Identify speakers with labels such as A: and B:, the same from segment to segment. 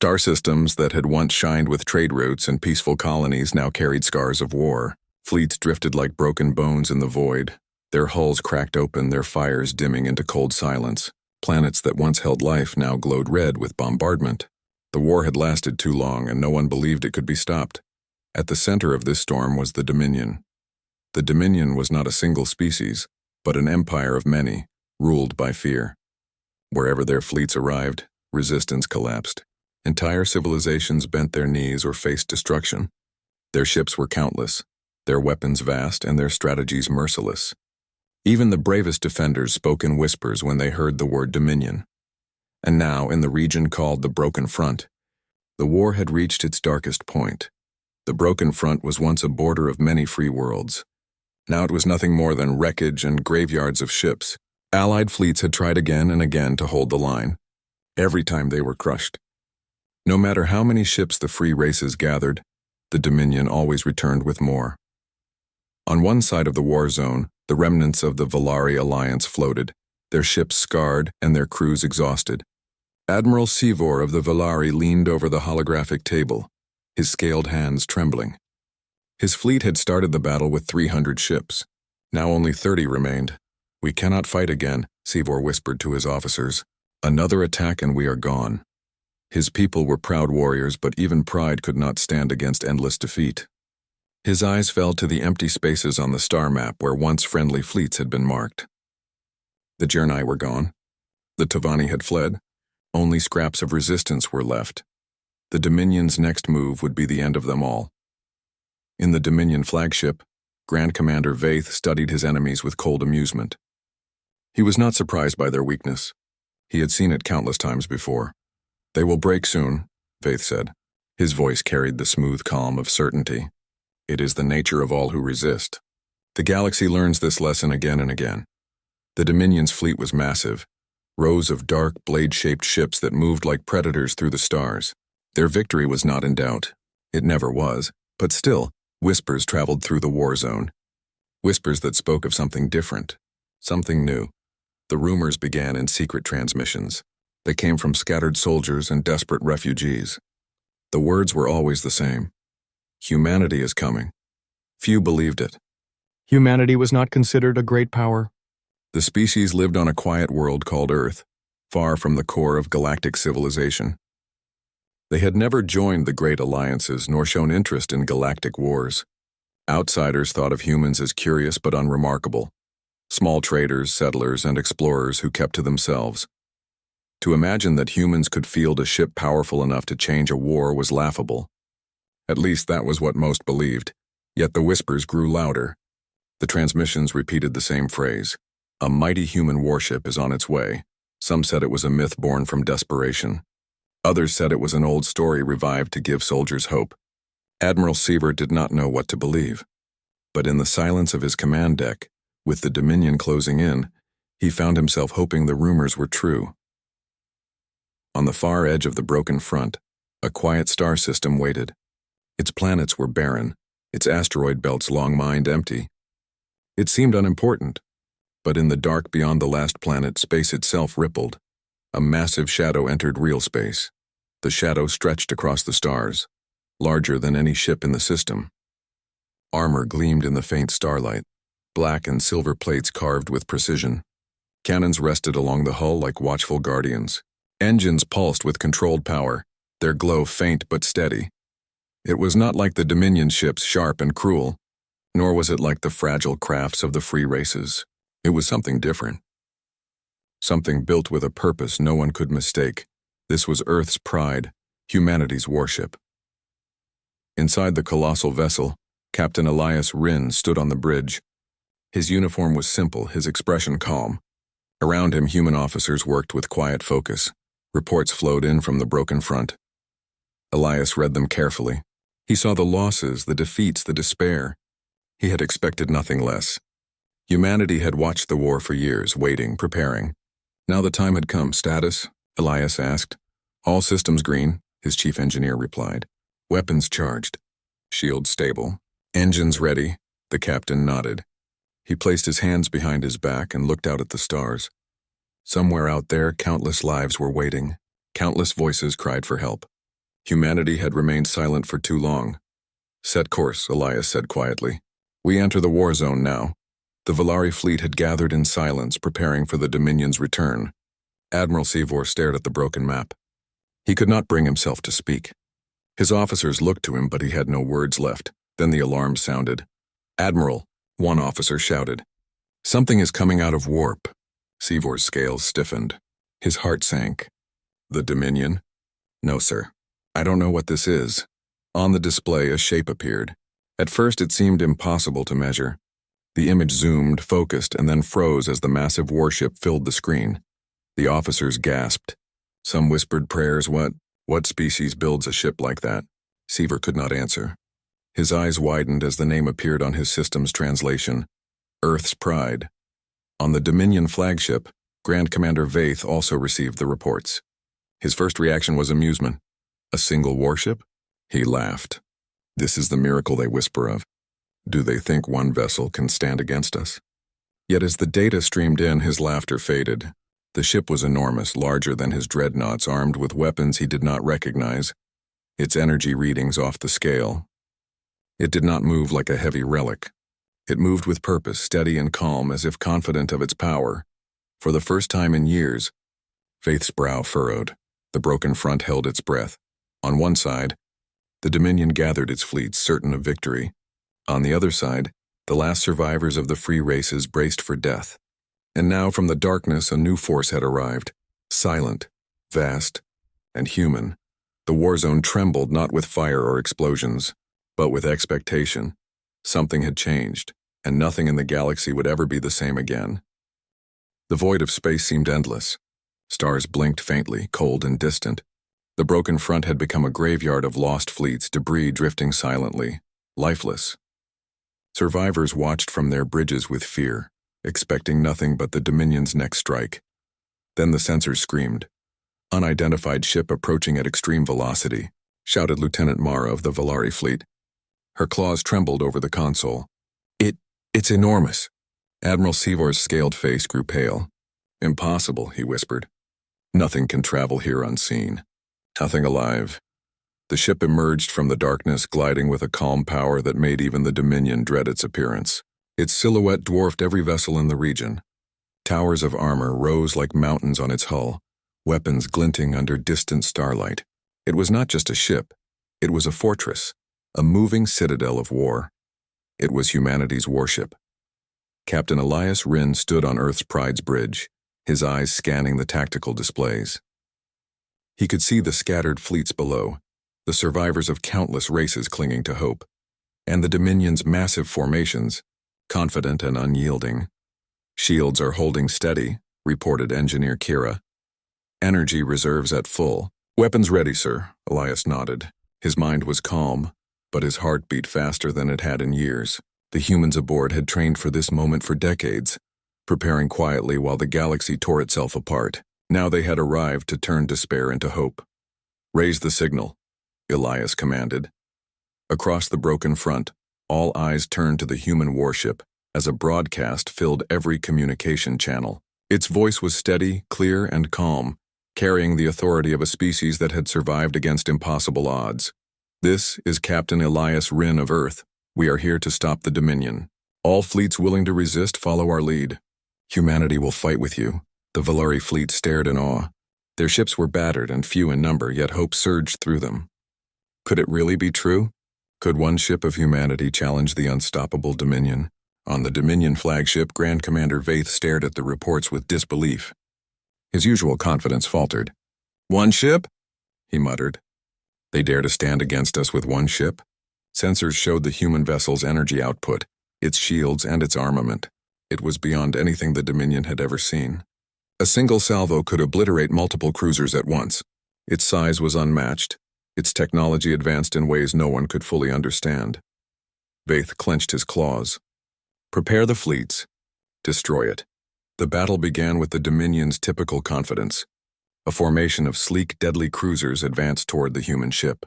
A: Star systems that had once shined with trade routes and peaceful colonies now carried scars of war. Fleets drifted like broken bones in the void, their hulls cracked open, their fires dimming into cold silence. Planets that once held life now glowed red with bombardment. The war had lasted too long, and no one believed it could be stopped. At the center of this storm was the Dominion. The Dominion was not a single species, but an empire of many, ruled by fear. Wherever their fleets arrived, resistance collapsed. Entire civilizations bent their knees or faced destruction. Their ships were countless, their weapons vast, and their strategies merciless. Even the bravest defenders spoke in whispers when they heard the word Dominion. And now, in the region called the Broken Front, the war had reached its darkest point. The Broken Front was once a border of many free worlds. Now it was nothing more than wreckage and graveyards of ships. Allied fleets had tried again and again to hold the line. Every time they were crushed. No matter how many ships the free races gathered, the Dominion always returned with more. On one side of the war zone, the remnants of the Valari alliance floated, their ships scarred and their crews exhausted. Admiral Sivor of the Valari leaned over the holographic table, his scaled hands trembling. His fleet had started the battle with 300 ships. Now only 30 remained. "We cannot fight again," Sivor whispered to his officers. "Another attack and we are gone." His people were proud warriors, but even pride could not stand against endless defeat. His eyes fell to the empty spaces on the star map where once friendly fleets had been marked. The Jernai were gone. The Tavani had fled. Only scraps of resistance were left. The Dominion's next move would be the end of them all. In the Dominion flagship, Grand Commander Vaith studied his enemies with cold amusement. He was not surprised by their weakness. He had seen it countless times before. "They will break soon," Vaith said. His voice carried the smooth calm of certainty. It is the nature of all who resist. The galaxy learns this lesson again and again. The Dominion's fleet was massive, rows of dark, blade-shaped ships that moved like predators through the stars. Their victory was not in doubt. It never was, but still, whispers traveled through the war zone. Whispers that spoke of something different, something new. The rumors began in secret transmissions. They came from scattered soldiers and desperate refugees. The words were always the same. Humanity is coming. Few believed it.
B: Humanity was not considered a great power.
A: The species lived on a quiet world called Earth, far from the core of galactic civilization. They had never joined the great alliances nor shown interest in galactic wars. Outsiders thought of humans as curious but unremarkable. Small traders, settlers, and explorers who kept to themselves. To imagine that humans could field a ship powerful enough to change a war was laughable. At least that was what most believed, yet the whispers grew louder. The transmissions repeated the same phrase. A mighty human warship is on its way. Some said it was a myth born from desperation. Others said it was an old story revived to give soldiers hope. Admiral Sivor did not know what to believe. But in the silence of his command deck, with the Dominion closing in, he found himself hoping the rumors were true. On the far edge of the Broken Front, a quiet star system waited. Its planets were barren, its asteroid belts long-mined empty. It seemed unimportant, but in the dark beyond the last planet, space itself rippled. A massive shadow entered real space. The shadow stretched across the stars, larger than any ship in the system. Armor gleamed in the faint starlight, black and silver plates carved with precision. Cannons rested along the hull like watchful guardians. Engines pulsed with controlled power, their glow faint but steady. It was not like the Dominion ships, sharp and cruel, nor was it like the fragile crafts of the free races. It was something different. Something built with a purpose no one could mistake. This was Earth's pride, humanity's warship. Inside the colossal vessel, Captain Elias Rinn stood on the bridge. His uniform was simple, his expression calm. Around him, human officers worked with quiet focus. Reports flowed in from the Broken Front. Elias read them carefully. He saw the losses, the defeats, the despair. He had expected nothing less. Humanity had watched the war for years, waiting, preparing. Now the time had come. "Status?" Elias asked. "All systems green," his chief engineer replied. "Weapons charged. Shields stable. Engines ready." The captain nodded. He placed his hands behind his back and looked out at the stars. Somewhere out there, countless lives were waiting. Countless voices cried for help. Humanity had remained silent for too long. "Set course," Elias said quietly. "We enter the war zone now." The Valari fleet had gathered in silence, preparing for the Dominion's return. Admiral Seavor stared at the broken map. He could not bring himself to speak. His officers looked to him, but he had no words left. Then the alarm sounded. "Admiral," one officer shouted. "Something is coming out of warp." Seavor's scales stiffened. His heart sank. "The Dominion?" "No, sir. I don't know what this is." On the display, a shape appeared. At first, it seemed impossible to measure. The image zoomed, focused, and then froze as the massive warship filled the screen. The officers gasped. Some whispered prayers. What species builds a ship like that? Seavor could not answer. His eyes widened as the name appeared on his system's translation. Earth's Pride. On the Dominion flagship, Grand Commander Vaith also received the reports. His first reaction was amusement. A single warship? He laughed. This is the miracle they whisper of. Do they think one vessel can stand against us? Yet as the data streamed in, his laughter faded. The ship was enormous, larger than his dreadnoughts, armed with weapons he did not recognize, its energy readings off the scale. It did not move like a heavy relic. It moved with purpose, steady and calm, as if confident of its power. For the first time in years, Faith's brow furrowed. The broken front held its breath. On one side, the Dominion gathered its fleets, certain of victory. On the other side, the last survivors of the free races braced for death. And now from the darkness a new force had arrived, silent, vast, and human. The war zone trembled not with fire or explosions, but with expectation. Something had changed, and nothing in the galaxy would ever be the same again. The void of space seemed endless. Stars blinked faintly, cold and distant. The broken front had become a graveyard of lost fleets, debris drifting silently, lifeless. Survivors watched from their bridges with fear, expecting nothing but the Dominion's next strike. Then the sensors screamed. "Unidentified ship approaching at extreme velocity," shouted Lieutenant Mara of the Valari fleet. Her claws trembled over the console. It's enormous." Admiral Seavor's scaled face grew pale. "Impossible," he whispered. "Nothing can travel here unseen. Nothing alive." The ship emerged from the darkness, gliding with a calm power that made even the Dominion dread its appearance. Its silhouette dwarfed every vessel in the region. Towers of armor rose like mountains on its hull, weapons glinting under distant starlight. It was not just a ship. It was a fortress, a moving citadel of war. It was humanity's warship. Captain Elias Rinn stood on Earth's Pride's bridge, his eyes scanning the tactical displays. He could see the scattered fleets below, the survivors of countless races clinging to hope, and the Dominion's massive formations, confident and unyielding. "Shields are holding steady," reported Engineer Kira. "Energy reserves at full." "Weapons ready, sir," Elias nodded. His mind was calm, but his heart beat faster than it had in years. The humans aboard had trained for this moment for decades, preparing quietly while the galaxy tore itself apart. Now they had arrived to turn despair into hope. "Raise the signal," Elias commanded. Across the broken front, all eyes turned to the human warship as a broadcast filled every communication channel. Its voice was steady, clear, and calm, carrying the authority of a species that had survived against impossible odds. "This is Captain Elias Rinn of Earth. We are here to stop the Dominion. All fleets willing to resist follow our lead. Humanity will fight with you." The Valari fleet stared in awe. Their ships were battered and few in number, yet hope surged through them. Could it really be true? Could one ship of humanity challenge the unstoppable Dominion? On the Dominion flagship, Grand Commander Vaith stared at the reports with disbelief. His usual confidence faltered. "One ship?" he muttered. "They dare to stand against us with one ship?" Sensors showed the human vessel's energy output, its shields and its armament. It was beyond anything the Dominion had ever seen. A single salvo could obliterate multiple cruisers at once. Its size was unmatched, its technology advanced in ways no one could fully understand. Vaith clenched his claws. "Prepare the fleets. Destroy it." The battle began with the Dominion's typical confidence. A formation of sleek, deadly cruisers advanced toward the human ship.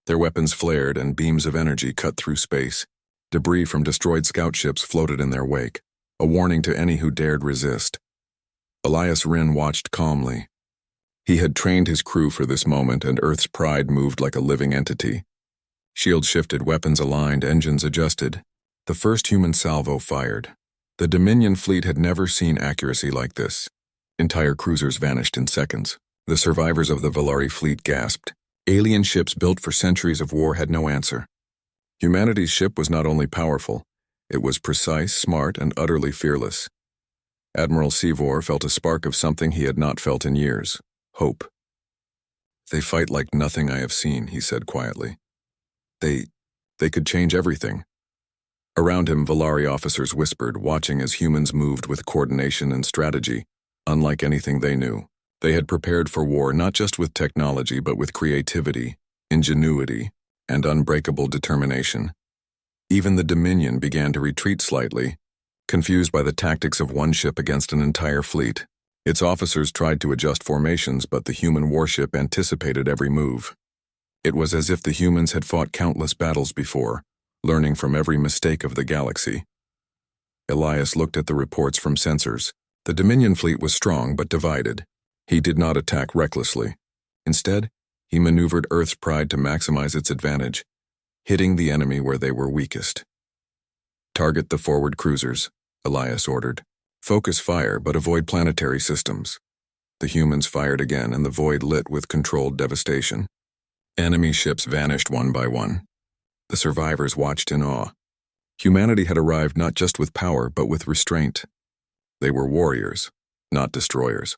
A: Their weapons flared and beams of energy cut through space. Debris from destroyed scout ships floated in their wake, a warning to any who dared resist. Elias Rinn watched calmly. He had trained his crew for this moment, and Earth's pride moved like a living entity. Shields shifted, weapons aligned, engines adjusted. The first human salvo fired. The Dominion fleet had never seen accuracy like this. Entire cruisers vanished in seconds. The survivors of the Valari fleet gasped. Alien ships built for centuries of war had no answer. Humanity's ship was not only powerful, it was precise, smart, and utterly fearless. Admiral Seevor felt a spark of something he had not felt in years. Hope. "They fight like nothing I have seen," he said quietly. They could change everything." Around him, Valari officers whispered, watching as humans moved with coordination and strategy, unlike anything they knew. They had prepared for war not just with technology but with creativity, ingenuity, and unbreakable determination. Even the Dominion began to retreat slightly, confused by the tactics of one ship against an entire fleet. Its officers tried to adjust formations, but the human warship anticipated every move. It was as if the humans had fought countless battles before, learning from every mistake of the galaxy. Elias looked at the reports from sensors. The Dominion fleet was strong but divided. He did not attack recklessly. Instead, he maneuvered Earth's pride to maximize its advantage, hitting the enemy where they were weakest. "Target the forward cruisers," Elias ordered. "Focus fire, but avoid planetary systems." The humans fired again, and the void lit with controlled devastation. Enemy ships vanished one by one. The survivors watched in awe. Humanity had arrived not just with power, but with restraint. They were warriors, not destroyers.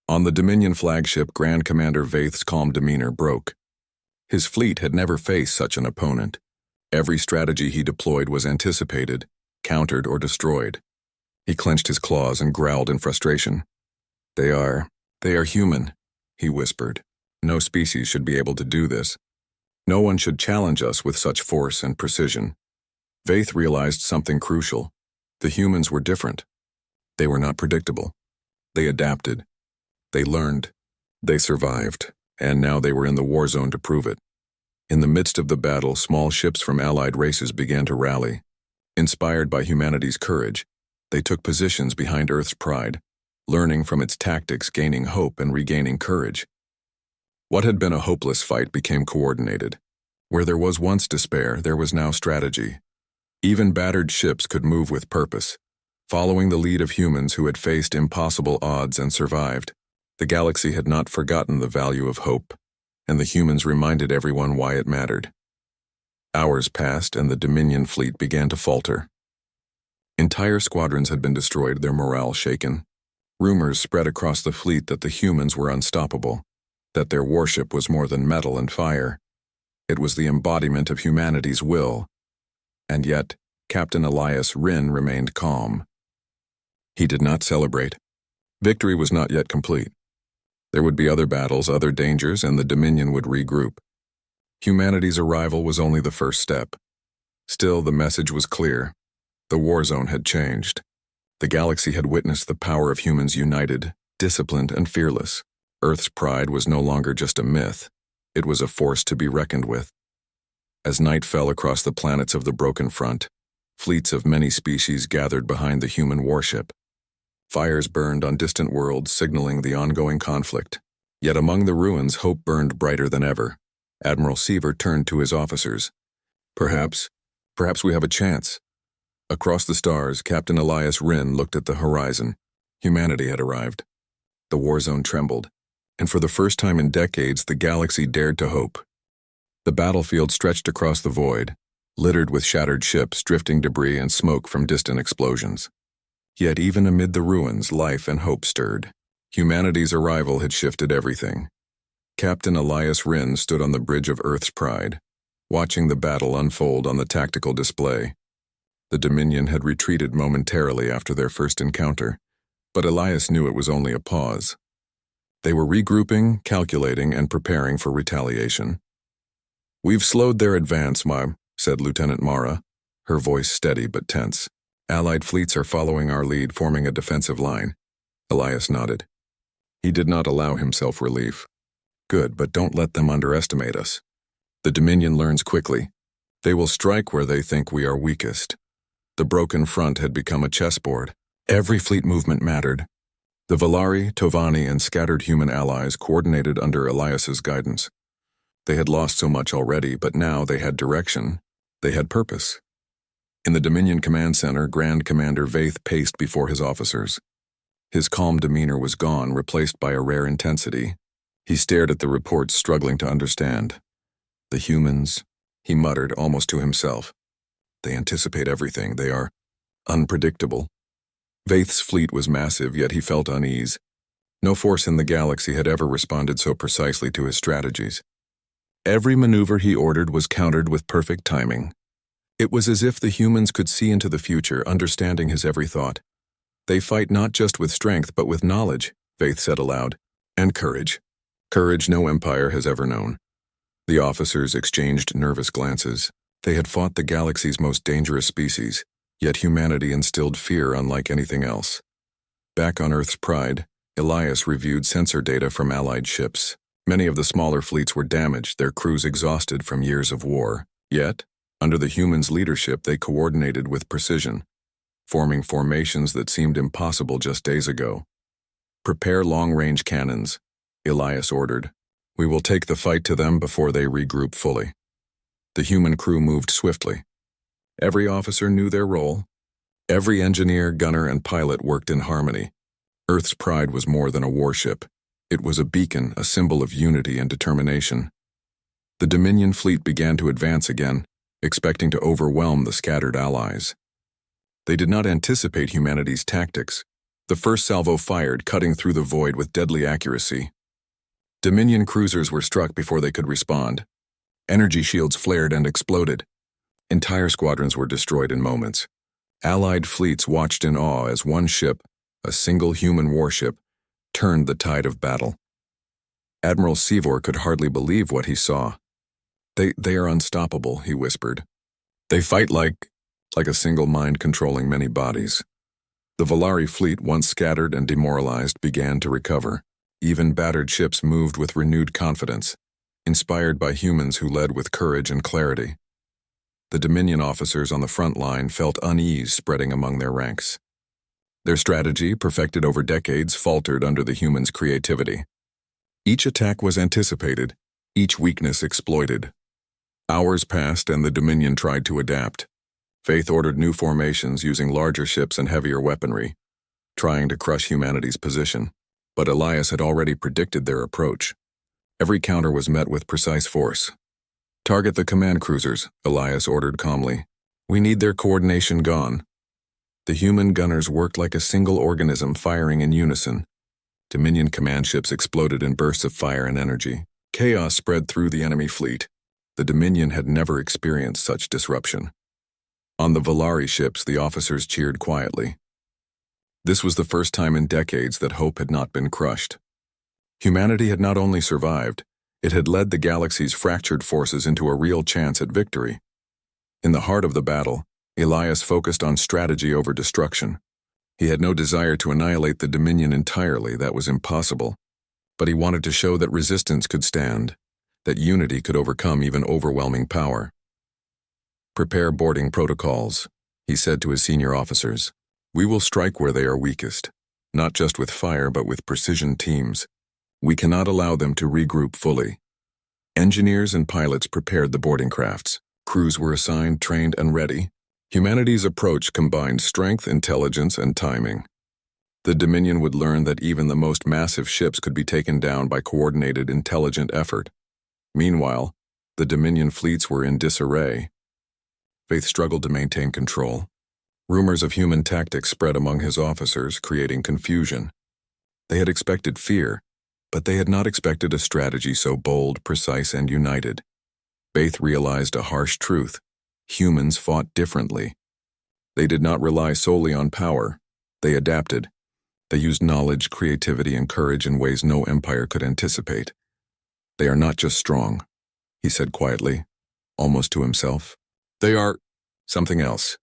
A: On the Dominion flagship, Grand Commander Vaith's calm demeanor broke. His fleet had never faced such an opponent. Every strategy he deployed was anticipated, countered, or destroyed. He clenched his claws and growled in frustration. They are human," he whispered. "No species should be able to do this. No one should challenge us with such force and precision." Vaith realized something crucial. The humans were different. They were not predictable. They adapted. They learned. They survived, and now they were in the war zone to prove it. In the midst of the battle, small ships from allied races began to rally. Inspired by humanity's courage, they took positions behind Earth's pride, learning from its tactics, gaining hope and regaining courage. What had been a hopeless fight became coordinated. Where there was once despair, there was now strategy. Even battered ships could move with purpose, following the lead of humans who had faced impossible odds and survived. The galaxy had not forgotten the value of hope, and the humans reminded everyone why it mattered. Hours passed, and the Dominion fleet began to falter. Entire squadrons had been destroyed, their morale shaken. Rumors spread across the fleet that the humans were unstoppable, that their warship was more than metal and fire. It was the embodiment of humanity's will. And yet, Captain Elias Rinn remained calm. He did not celebrate. Victory was not yet complete. There would be other battles, other dangers, and the Dominion would regroup. Humanity's arrival was only the first step. Still, the message was clear. The war zone had changed. The galaxy had witnessed the power of humans united, disciplined, and fearless. Earth's pride was no longer just a myth. It was a force to be reckoned with. As night fell across the planets of the Broken Front, fleets of many species gathered behind the human warship. Fires burned on distant worlds, signaling the ongoing conflict. Yet among the ruins, hope burned brighter than ever. Admiral Seevor turned to his officers. Perhaps we have a chance." Across the stars, Captain Elias Rinn looked at the horizon. Humanity had arrived. The war zone trembled, and for the first time in decades, the galaxy dared to hope. The battlefield stretched across the void, littered with shattered ships, drifting debris, and smoke from distant explosions. Yet even amid the ruins, life and hope stirred. Humanity's arrival had shifted everything. Captain Elias Rinn stood on the bridge of Earth's pride, watching the battle unfold on the tactical display. The Dominion had retreated momentarily after their first encounter, but Elias knew it was only a pause. They were regrouping, calculating, and preparing for retaliation. "We've slowed their advance, said Lieutenant Mara, her voice steady but tense. "Allied fleets are following our lead, forming a defensive line." Elias nodded. He did not allow himself relief. "Good, but don't let them underestimate us. The Dominion learns quickly. They will strike where they think we are weakest." The Broken Front had become a chessboard. Every fleet movement mattered. The Valari, Tovani, and scattered human allies coordinated under Elias's guidance. They had lost so much already, but now they had direction. They had purpose. In the Dominion Command Center, Grand Commander Vaith paced before his officers. His calm demeanor was gone, replaced by a rare intensity. He stared at the reports, struggling to understand. The humans, he muttered almost to himself. They anticipate everything. They are unpredictable. Vaith's fleet was massive, yet he felt unease. No force in the galaxy had ever responded so precisely to his strategies. Every maneuver he ordered was countered with perfect timing. It was as if the humans could see into the future, understanding his every thought. They fight not just with strength, but with knowledge, Vaith said aloud, and courage. Courage no empire has ever known. The officers exchanged nervous glances. They had fought the galaxy's most dangerous species, yet humanity instilled fear unlike anything else. Back on Earth's Pride, Elias reviewed sensor data from Allied ships. Many of the smaller fleets were damaged, their crews exhausted from years of war. Yet, under the humans' leadership, they coordinated with precision, forming formations that seemed impossible just days ago. Prepare long-range cannons, Elias ordered. We will take the fight to them before they regroup fully. The human crew moved swiftly. Every officer knew their role. Every engineer, gunner, and pilot worked in harmony. Earth's Pride was more than a warship. It was a beacon, a symbol of unity and determination. The Dominion fleet began to advance again, expecting to overwhelm the scattered allies. They did not anticipate humanity's tactics. The first salvo fired, cutting through the void with deadly accuracy. Dominion cruisers were struck before they could respond. Energy shields flared and exploded. Entire squadrons were destroyed in moments. Allied fleets watched in awe as one ship, a single human warship, turned the tide of battle. Admiral Seevor could hardly believe what he saw. They are unstoppable, he whispered. They fight like a single mind controlling many bodies. The Valari fleet, once scattered and demoralized, began to recover. Even battered ships moved with renewed confidence, inspired by humans who led with courage and clarity. The Dominion officers on the front line felt unease spreading among their ranks. Their strategy, perfected over decades, faltered under the humans' creativity. Each attack was anticipated, each weakness exploited. Hours passed and the Dominion tried to adapt. Vaith ordered new formations using larger ships and heavier weaponry, trying to crush humanity's position. But Elias had already predicted their approach. Every counter was met with precise force. Target the command cruisers, Elias ordered calmly. We need their coordination gone. The human gunners worked like a single organism, firing in unison. Dominion command ships exploded in bursts of fire and energy. Chaos spread through the enemy fleet. The Dominion had never experienced such disruption. On the Valari ships, the officers cheered quietly. This was the first time in decades that hope had not been crushed. Humanity had not only survived, it had led the galaxy's fractured forces into a real chance at victory. In the heart of the battle, Elias focused on strategy over destruction. He had no desire to annihilate the Dominion entirely, that was impossible. But he wanted to show that resistance could stand, that unity could overcome even overwhelming power. Prepare boarding protocols, he said to his senior officers. We will strike where they are weakest, not just with fire but with precision teams. We cannot allow them to regroup fully. Engineers and pilots prepared the boarding crafts. Crews were assigned, trained, and ready. Humanity's approach combined strength, intelligence, and timing. The Dominion would learn that even the most massive ships could be taken down by coordinated, intelligent effort. Meanwhile, the Dominion fleets were in disarray. Vaith struggled to maintain control. Rumors of human tactics spread among his officers, creating confusion. They had expected fear, but they had not expected a strategy so bold, precise, and united. Vaith realized a harsh truth. Humans fought differently. They did not rely solely on power. They adapted. They used knowledge, creativity, and courage in ways no empire could anticipate. They are not just strong, he said quietly, almost to himself. They are something else.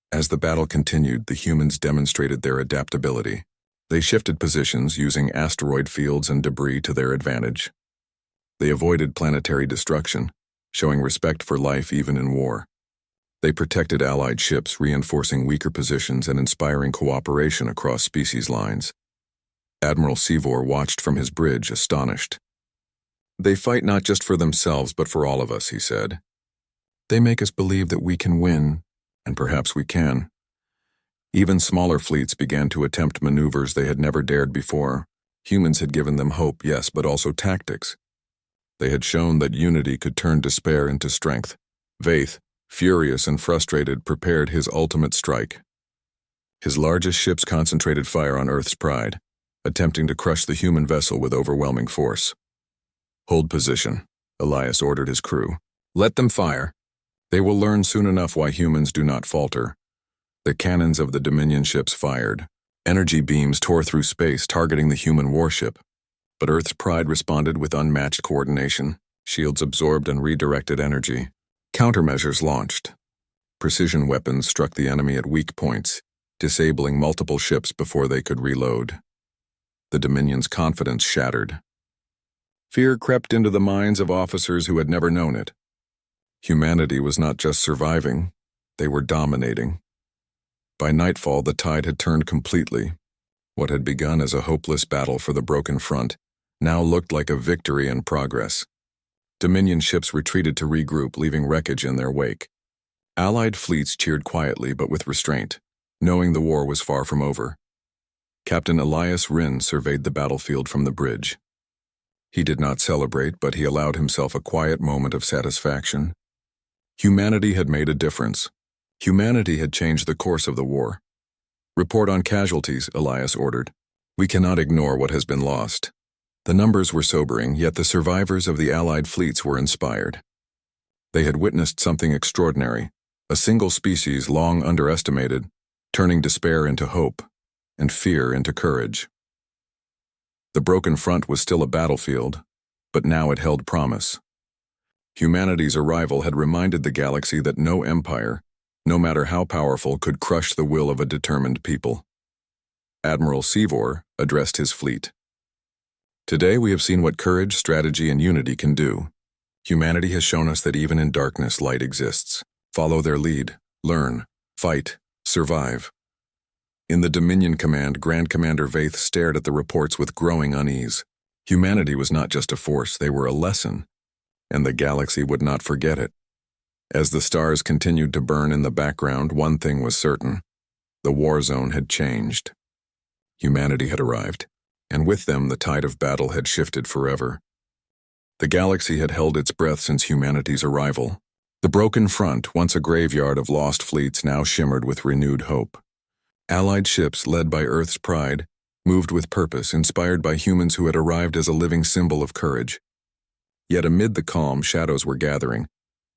A: As the battle continued, the humans demonstrated their adaptability. They shifted positions using asteroid fields and debris to their advantage. They avoided planetary destruction, showing respect for life even in war. They protected Allied ships, reinforcing weaker positions and inspiring cooperation across species lines. Admiral Seevor watched from his bridge, astonished. "They fight not just for themselves, but for all of us," he said. "They make us believe that we can win, and perhaps we can." Even smaller fleets began to attempt maneuvers they had never dared before. Humans had given them hope, yes, but also tactics. They had shown that unity could turn despair into strength. Vaith, furious and frustrated, prepared his ultimate strike. His largest ships concentrated fire on Earth's pride, attempting to crush the human vessel with overwhelming force. "Hold position," Elias ordered his crew. "Let them fire. They will learn soon enough why humans do not falter." The cannons of the Dominion ships fired. Energy beams tore through space, targeting the human warship. But Earth's pride responded with unmatched coordination. Shields absorbed and redirected energy. Countermeasures launched. Precision weapons struck the enemy at weak points, disabling multiple ships before they could reload. The Dominion's confidence shattered. Fear crept into the minds of officers who had never known it. Humanity was not just surviving, they were dominating. By nightfall, the tide had turned completely. What had begun as a hopeless battle for the broken front now looked like a victory in progress. Dominion ships retreated to regroup, leaving wreckage in their wake. Allied fleets cheered quietly but with restraint, knowing the war was far from over. Captain Elias Rinn surveyed the battlefield from the bridge. He did not celebrate, but he allowed himself a quiet moment of satisfaction. Humanity had made a difference. Humanity had changed the course of the war. "Report on casualties," Elias ordered. "We cannot ignore what has been lost." The numbers were sobering, yet the survivors of the Allied fleets were inspired. They had witnessed something extraordinary, a single species long underestimated, turning despair into hope, and fear into courage. The broken front was still a battlefield, but now it held promise. Humanity's arrival had reminded the galaxy that no empire, no matter how powerful, could crush the will of a determined people. Admiral Seevor addressed his fleet. "Today we have seen what courage, strategy, and unity can do. Humanity has shown us that even in darkness, light exists. Follow their lead, learn, fight, survive." In the Dominion Command, Grand Commander Vaith stared at the reports with growing unease. Humanity was not just a force, they were a lesson, and the galaxy would not forget it. As the stars continued to burn in the background, one thing was certain: the war zone had changed. Humanity had arrived, and with them the tide of battle had shifted forever. The galaxy had held its breath since humanity's arrival. The broken front, once a graveyard of lost fleets, now shimmered with renewed hope. Allied ships, led by Earth's pride, moved with purpose, inspired by humans who had arrived as a living symbol of courage. Yet amid the calm, shadows were gathering.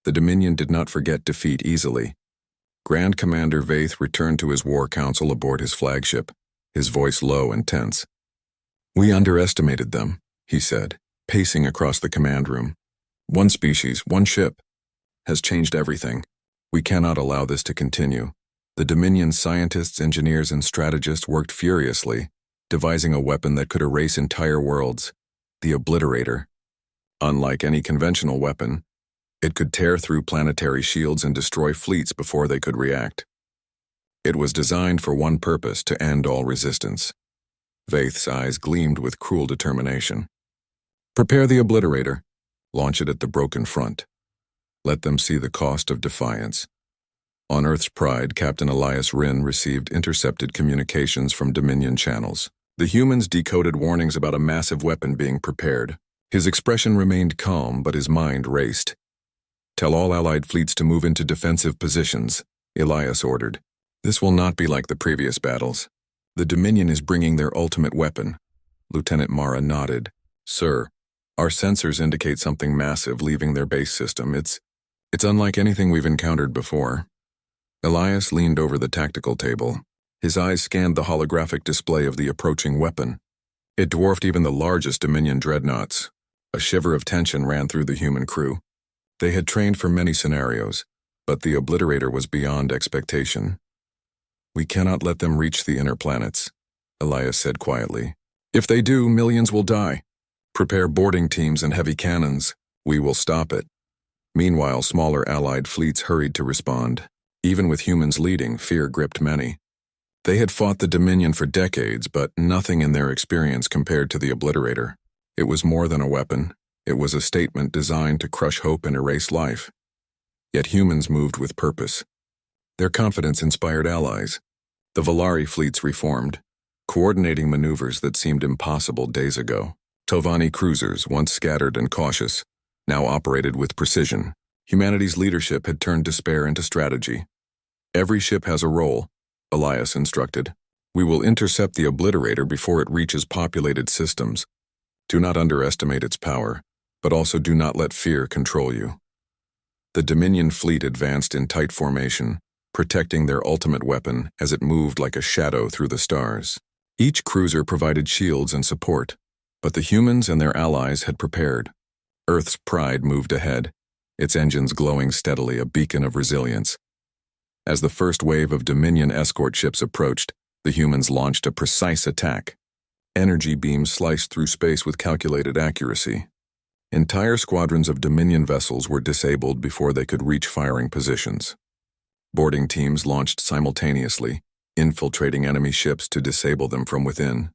A: The Dominion did not forget defeat easily. Grand Commander Vaith returned to his war council aboard his flagship, his voice low and tense. "We underestimated them," he said, pacing across the command room. "One species, one ship, has changed everything. We cannot allow this to continue." The Dominion's scientists, engineers, and strategists worked furiously, devising a weapon that could erase entire worlds, the Obliterator. Unlike any conventional weapon, it could tear through planetary shields and destroy fleets before they could react. It was designed for one purpose: to end all resistance. Vaith's eyes gleamed with cruel determination. "Prepare the Obliterator. Launch it at the broken front. Let them see the cost of defiance." On Earth's pride, Captain Elias Rinn received intercepted communications from Dominion channels. The humans decoded warnings about a massive weapon being prepared. His expression remained calm, but his mind raced. "Tell all Allied fleets to move into defensive positions," Elias ordered. "This will not be like the previous battles. The Dominion is bringing their ultimate weapon." Lieutenant Mara nodded. "Sir, our sensors indicate something massive leaving their base system. It's unlike anything we've encountered before." Elias leaned over the tactical table. His eyes scanned the holographic display of the approaching weapon. It dwarfed even the largest Dominion dreadnoughts. A shiver of tension ran through the human crew. They had trained for many scenarios, but the Obliterator was beyond expectation. "We cannot let them reach the inner planets," Elias said quietly. "If they do, millions will die. Prepare boarding teams and heavy cannons. We will stop it." Meanwhile, smaller Allied fleets hurried to respond. Even with humans leading, fear gripped many. They had fought the Dominion for decades, but nothing in their experience compared to the Obliterator. It was more than a weapon. It was a statement designed to crush hope and erase life. Yet humans moved with purpose. Their confidence inspired allies. The Valari fleets reformed, coordinating maneuvers that seemed impossible days ago. Tovani cruisers, once scattered and cautious, now operated with precision. Humanity's leadership had turned despair into strategy. Every ship has a role, Elias instructed. We will intercept the Obliterator before it reaches populated systems. Do not underestimate its power, but also do not let fear control you. The Dominion fleet advanced in tight formation, protecting their ultimate weapon as it moved like a shadow through the stars. Each cruiser provided shields and support, but the humans and their allies had prepared. Earth's pride moved ahead, its engines glowing steadily, a beacon of resilience. As the first wave of Dominion escort ships approached, the humans launched a precise attack. Energy beams sliced through space with calculated accuracy. Entire squadrons of Dominion vessels were disabled before they could reach firing positions. Boarding teams launched simultaneously, infiltrating enemy ships to disable them from within.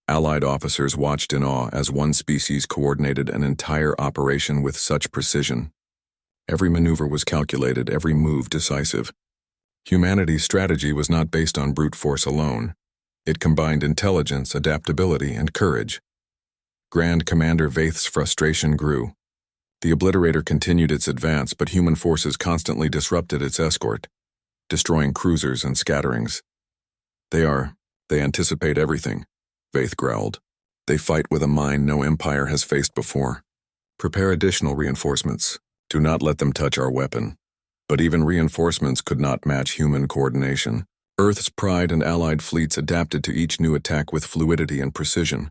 A: Allied officers watched in awe as one species coordinated an entire operation with such precision. Every maneuver was calculated, every move decisive. Humanity's strategy was not based on brute force alone. It combined intelligence, adaptability, and courage. Grand Commander Vaith's frustration grew. The Obliterator continued its advance, but human forces constantly disrupted its escort, destroying cruisers and scatterings. They anticipate everything, Vaith growled. They fight with a mind no empire has faced before. Prepare additional reinforcements. Do not let them touch our weapon. But even reinforcements could not match human coordination. Earth's pride and allied fleets adapted to each new attack with fluidity and precision.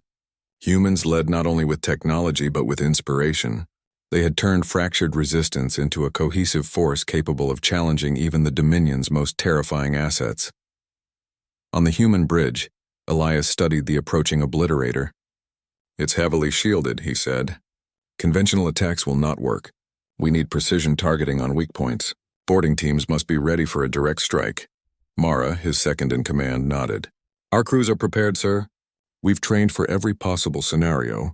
A: Humans led not only with technology but with inspiration. They had turned fractured resistance into a cohesive force capable of challenging even the Dominion's most terrifying assets. On the human bridge, Elias studied the approaching Obliterator. It's heavily shielded, he said. Conventional attacks will not work. We need precision targeting on weak points. Boarding teams must be ready for a direct strike. Mara, his second-in-command, nodded. Our crews are prepared, sir. We've trained for every possible scenario.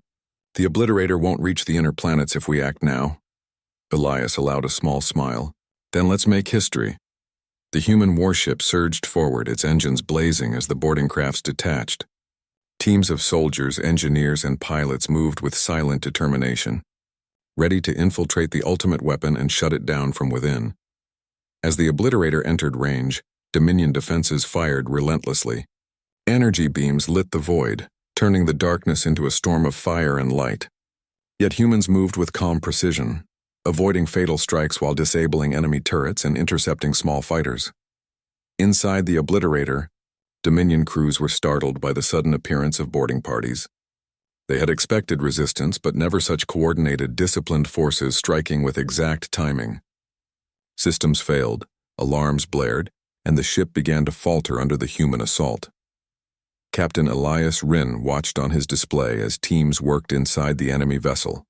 A: The Obliterator won't reach the inner planets if we act now. Elias allowed a small smile. Then let's make history. The human warship surged forward, its engines blazing as the boarding crafts detached. Teams of soldiers, engineers, and pilots moved with silent determination, ready to infiltrate the ultimate weapon and shut it down from within. As the Obliterator entered range, Dominion defenses fired relentlessly. Energy beams lit the void, turning the darkness into a storm of fire and light. Yet humans moved with calm precision, avoiding fatal strikes while disabling enemy turrets and intercepting small fighters. Inside the Obliterator, Dominion crews were startled by the sudden appearance of boarding parties. They had expected resistance, but never such coordinated, disciplined forces striking with exact timing. Systems failed, alarms blared, and the ship began to falter under the human assault. Captain Elias Rinn watched on his display as teams worked inside the enemy vessel.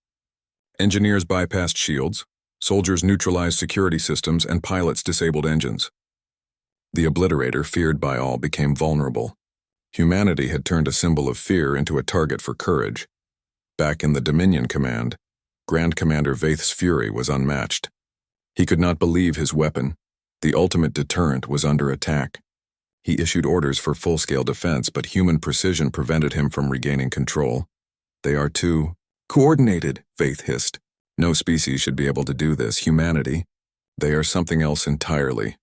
A: Engineers bypassed shields, soldiers neutralized security systems, and pilots disabled engines. The Obliterator, feared by all, became vulnerable. Humanity had turned a symbol of fear into a target for courage. Back in the Dominion command, Grand Commander Vaith's fury was unmatched. He could not believe his weapon, the ultimate deterrent, was under attack. He issued orders for full-scale defense, but human precision prevented him from regaining control. They are too coordinated, Vaith hissed. No species should be able to do this. Humanity. They are something else entirely.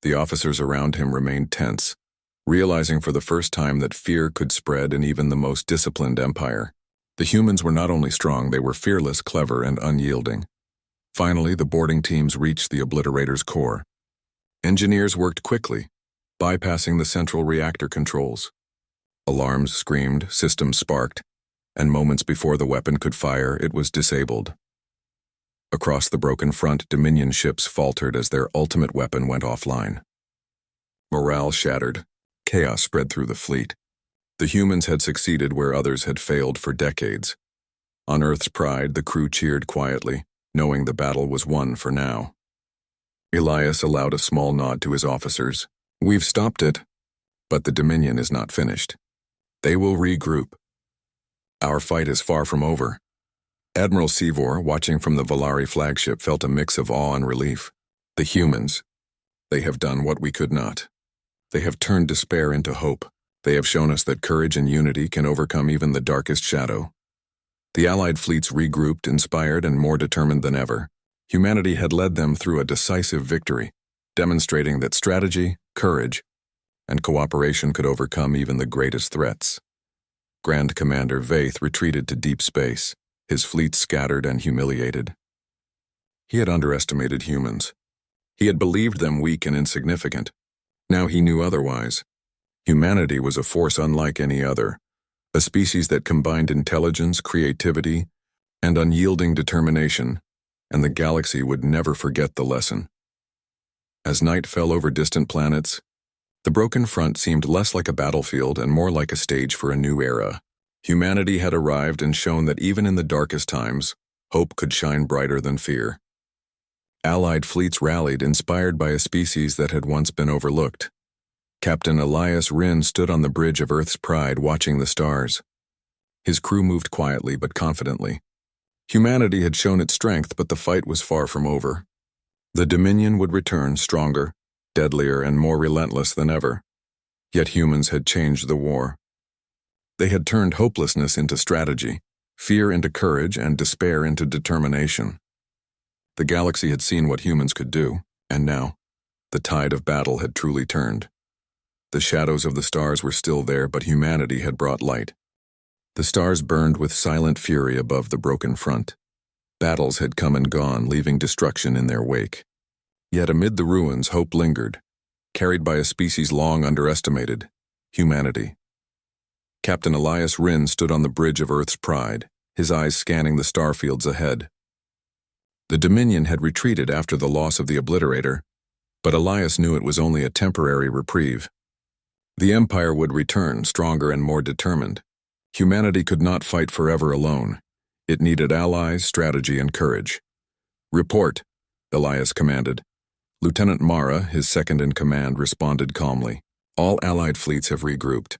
A: The officers around him remained tense, realizing for the first time that fear could spread in even the most disciplined empire. The humans were not only strong, they were fearless, clever, and unyielding. Finally, the boarding teams reached the Obliterator's core. Engineers worked quickly, bypassing the central reactor controls. Alarms screamed, systems sparked, and moments before the weapon could fire, it was disabled. Across the broken front, Dominion ships faltered as their ultimate weapon went offline. Morale shattered. Chaos spread through the fleet. The humans had succeeded where others had failed for decades. On Earth's pride, the crew cheered quietly, knowing the battle was won for now. Elias allowed a small nod to his officers. We've stopped it. But the Dominion is not finished. They will regroup. Our fight is far from over. Admiral Seevor, watching from the Valari flagship, felt a mix of awe and relief. The humans. They have done what we could not. They have turned despair into hope. They have shown us that courage and unity can overcome even the darkest shadow. The Allied fleets regrouped, inspired and more determined than ever. Humanity had led them through a decisive victory, demonstrating that strategy, courage, and cooperation could overcome even the greatest threats. Grand Commander Vaith retreated to deep space, his fleet scattered and humiliated. He had underestimated humans. He had believed them weak and insignificant. Now he knew otherwise. Humanity was a force unlike any other, a species that combined intelligence, creativity, and unyielding determination, and the galaxy would never forget the lesson. As night fell over distant planets, the broken front seemed less like a battlefield and more like a stage for a new era. Humanity had arrived and shown that even in the darkest times, hope could shine brighter than fear. Allied fleets rallied, inspired by a species that had once been overlooked. Captain Elias Rinn stood on the bridge of Earth's Pride watching the stars. His crew moved quietly but confidently. Humanity had shown its strength, but the fight was far from over. The Dominion would return stronger, deadlier, and more relentless than ever. Yet humans had changed the war. They had turned hopelessness into strategy, fear into courage, and despair into determination. The galaxy had seen what humans could do, and now, the tide of battle had truly turned. The shadows of the stars were still there, but humanity had brought light. The stars burned with silent fury above the broken front. Battles had come and gone, leaving destruction in their wake. Yet amid the ruins, hope lingered, carried by a species long underestimated, humanity. Captain Elias Rinn stood on the bridge of Earth's Pride, his eyes scanning the starfields ahead. The Dominion had retreated after the loss of the Obliterator, but Elias knew it was only a temporary reprieve. The Empire would return, stronger and more determined. Humanity could not fight forever alone. It needed allies, strategy, and courage. "Report," Elias commanded. Lieutenant Mara, his second-in-command, responded calmly. "All Allied fleets have regrouped.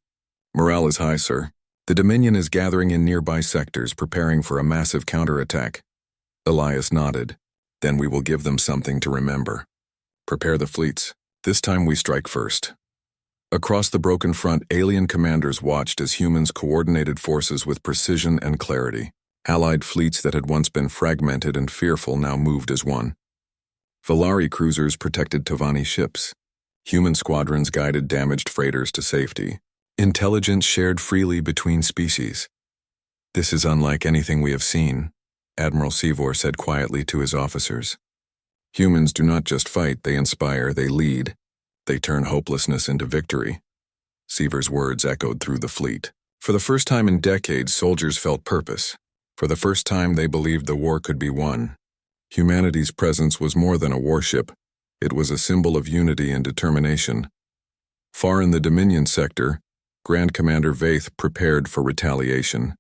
A: Morale is high, sir. The Dominion is gathering in nearby sectors, preparing for a massive counterattack." Elias nodded. "Then we will give them something to remember. Prepare the fleets. This time we strike first." Across the broken front, alien commanders watched as humans coordinated forces with precision and clarity. Allied fleets that had once been fragmented and fearful now moved as one. Valari cruisers protected Tavani ships. Human squadrons guided damaged freighters to safety. Intelligence shared freely between species. "This is unlike anything we have seen," Admiral Seevor said quietly to his officers. "Humans do not just fight, they inspire, they lead. They turn hopelessness into victory." Seevor's words echoed through the fleet. For the first time in decades, soldiers felt purpose. For the first time, they believed the war could be won. Humanity's presence was more than a warship. It was a symbol of unity and determination. Far in the Dominion sector, Grand Commander Vaith prepared for retaliation.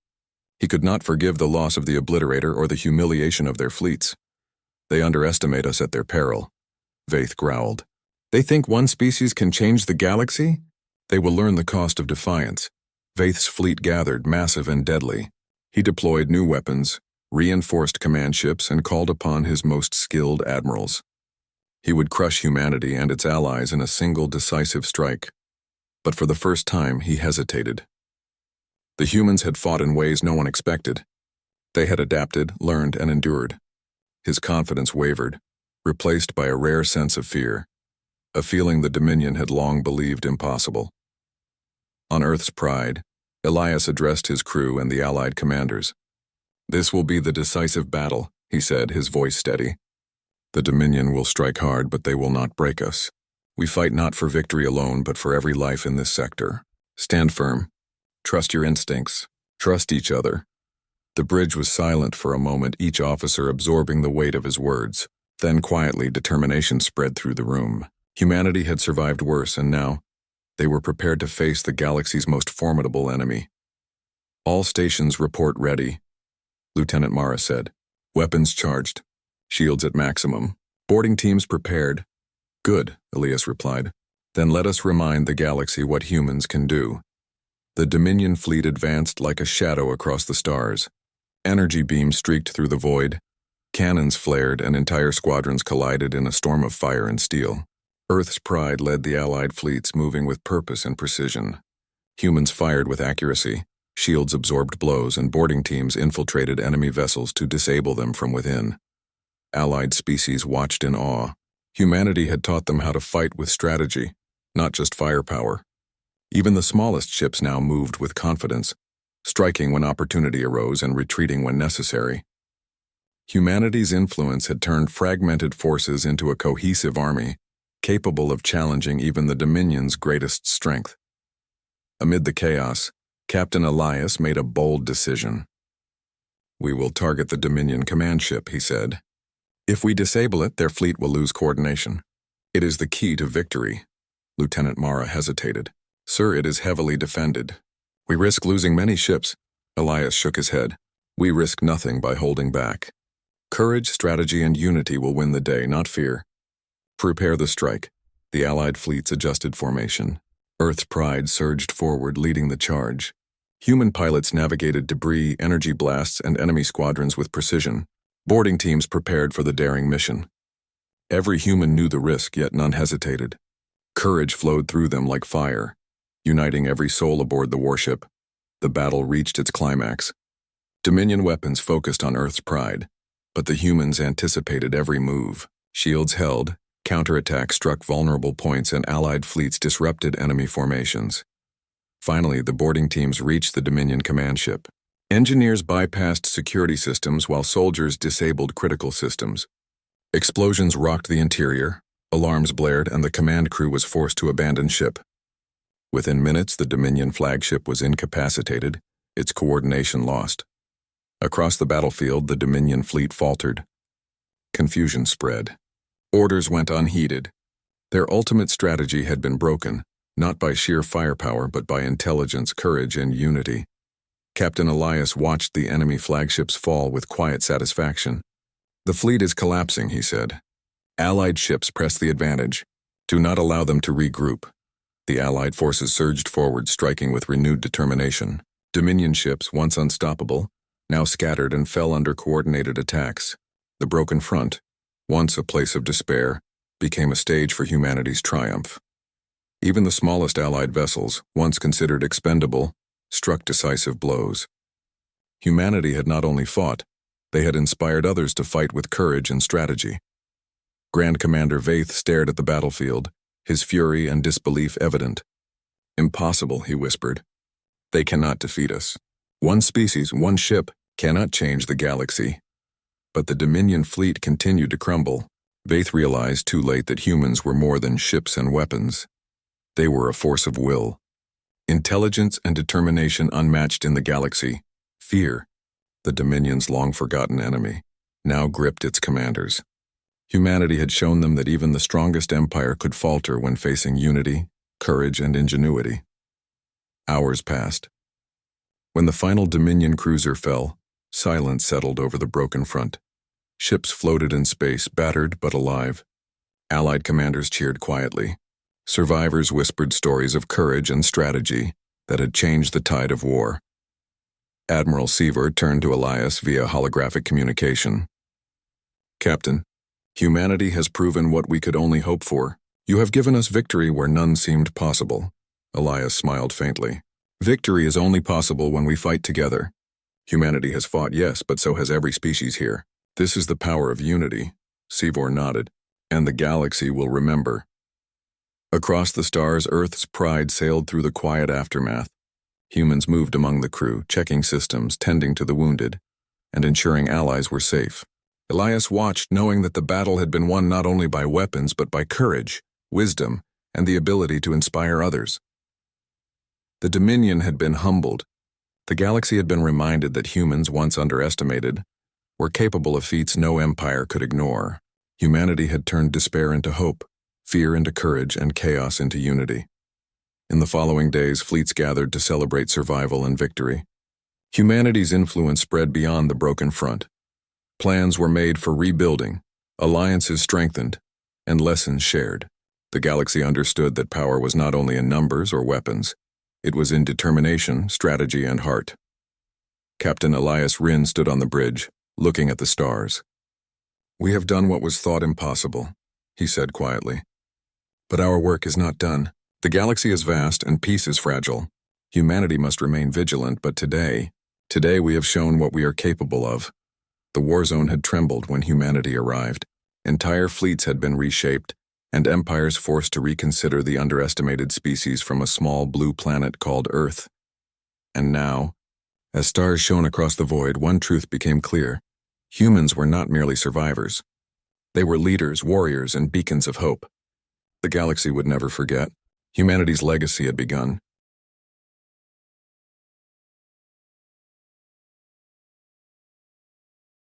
A: He could not forgive the loss of the Obliterator or the humiliation of their fleets. "They underestimate us at their peril," Vaith growled. "They think one species can change the galaxy? They will learn the cost of defiance." Vaith's fleet gathered, massive and deadly. He deployed new weapons, reinforced command ships, and called upon his most skilled admirals. He would crush humanity and its allies in a single decisive strike. But for the first time, he hesitated. The humans had fought in ways no one expected. They had adapted, learned, and endured. His confidence wavered, replaced by a rare sense of fear, a feeling the Dominion had long believed impossible. On Earth's Pride, Elias addressed his crew and the Allied commanders. "This will be the decisive battle," he said, his voice steady. "The Dominion will strike hard, but they will not break us. We fight not for victory alone, but for every life in this sector. Stand firm. Trust your instincts. Trust each other." The bridge was silent for a moment, each officer absorbing the weight of his words. Then quietly, determination spread through the room. Humanity had survived worse, and now they were prepared to face the galaxy's most formidable enemy. "All stations report ready," Lieutenant Mara said. "Weapons charged. Shields at maximum. Boarding teams prepared." "Good," Elias replied. Then let us remind the galaxy what humans can do. The Dominion fleet advanced like a shadow across the stars. Energy beams streaked through the void. Cannons flared and entire squadrons collided in a storm of fire and steel. Earth's pride led the Allied fleets, moving with purpose and precision. Humans fired with accuracy, shields absorbed blows, and boarding teams infiltrated enemy vessels to disable them from within. Allied species watched in awe. Humanity had taught them how to fight with strategy, not just firepower. Even the smallest ships now moved with confidence, striking when opportunity arose and retreating when necessary. Humanity's influence had turned fragmented forces into a cohesive army, capable of challenging even the Dominion's greatest strength. Amid the chaos, Captain Elias made a bold decision. "We will target the Dominion command ship," he said. "If we disable it, their fleet will lose coordination. It is the key to victory." Lieutenant Mara hesitated. "Sir, it is heavily defended. We risk losing many ships." Elias shook his head. "We risk nothing by holding back. Courage, strategy, and unity will win the day, not fear. Prepare the strike." The Allied fleets adjusted formation. Earth's pride surged forward, leading the charge. Human pilots navigated debris, energy blasts, and enemy squadrons with precision. Boarding teams prepared for the daring mission. Every human knew the risk, yet none hesitated. Courage flowed through them like fire, uniting every soul aboard the warship. The battle reached its climax. Dominion weapons focused on Earth's pride, but the humans anticipated every move. Shields held, counterattacks struck vulnerable points, and Allied fleets disrupted enemy formations. Finally, the boarding teams reached the Dominion command ship. Engineers bypassed security systems while soldiers disabled critical systems. Explosions rocked the interior, alarms blared, and the command crew was forced to abandon ship. Within minutes, the Dominion flagship was incapacitated, its coordination lost. Across the battlefield, the Dominion fleet faltered. Confusion spread. Orders went unheeded. Their ultimate strategy had been broken, not by sheer firepower but by intelligence, courage, and unity. Captain Elias watched the enemy flagships fall with quiet satisfaction. "The fleet is collapsing," he said. "Allied ships press the advantage. Do not allow them to regroup." The Allied forces surged forward, striking with renewed determination. Dominion ships, once unstoppable, now scattered and fell under coordinated attacks. The broken front, once a place of despair, became a stage for humanity's triumph. Even the smallest Allied vessels, once considered expendable, struck decisive blows. Humanity had not only fought, they had inspired others to fight with courage and strategy. Grand Commander Vaith stared at the battlefield, his fury and disbelief evident. "Impossible," he whispered. "They cannot defeat us. One species, one ship, cannot change the galaxy." But the Dominion fleet continued to crumble. Vaith realized too late that humans were more than ships and weapons. They were a force of will. Intelligence and determination unmatched in the galaxy. Fear, the Dominion's long-forgotten enemy, now gripped its commanders. Humanity had shown them that even the strongest empire could falter when facing unity, courage, and ingenuity. Hours passed. When the final Dominion cruiser fell, silence settled over the broken front. Ships floated in space, battered but alive. Allied commanders cheered quietly. Survivors whispered stories of courage and strategy that had changed the tide of war. Admiral Seaver turned to Elias via holographic communication. "Captain, humanity has proven what we could only hope for. You have given us victory where none seemed possible." Elias smiled faintly. "Victory is only possible when we fight together. Humanity has fought, yes, but so has every species here. This is the power of unity." Seaver nodded. "And the galaxy will remember." Across the stars, Earth's pride sailed through the quiet aftermath. Humans moved among the crew, checking systems, tending to the wounded, and ensuring allies were safe. Elias watched, knowing that the battle had been won not only by weapons but by courage, wisdom, and the ability to inspire others. The Dominion had been humbled. The galaxy had been reminded that humans, once underestimated, were capable of feats no empire could ignore. Humanity had turned despair into hope, fear into courage, and chaos into unity. In the following days, fleets gathered to celebrate survival and victory. Humanity's influence spread beyond the broken front. Plans were made for rebuilding, alliances strengthened, and lessons shared. The galaxy understood that power was not only in numbers or weapons, it was in determination, strategy, and heart. Captain Elias Rinn stood on the bridge, looking at the stars. "We have done what was thought impossible," he said quietly. "But our work is not done. The galaxy is vast and peace is fragile. Humanity must remain vigilant, but today we have shown what we are capable of." The war zone had trembled when humanity arrived. Entire fleets had been reshaped, and empires forced to reconsider the underestimated species from a small blue planet called Earth. And now, as stars shone across the void, one truth became clear. Humans were not merely survivors. They were leaders, warriors, and beacons of hope. The galaxy would never forget. Humanity's legacy had begun,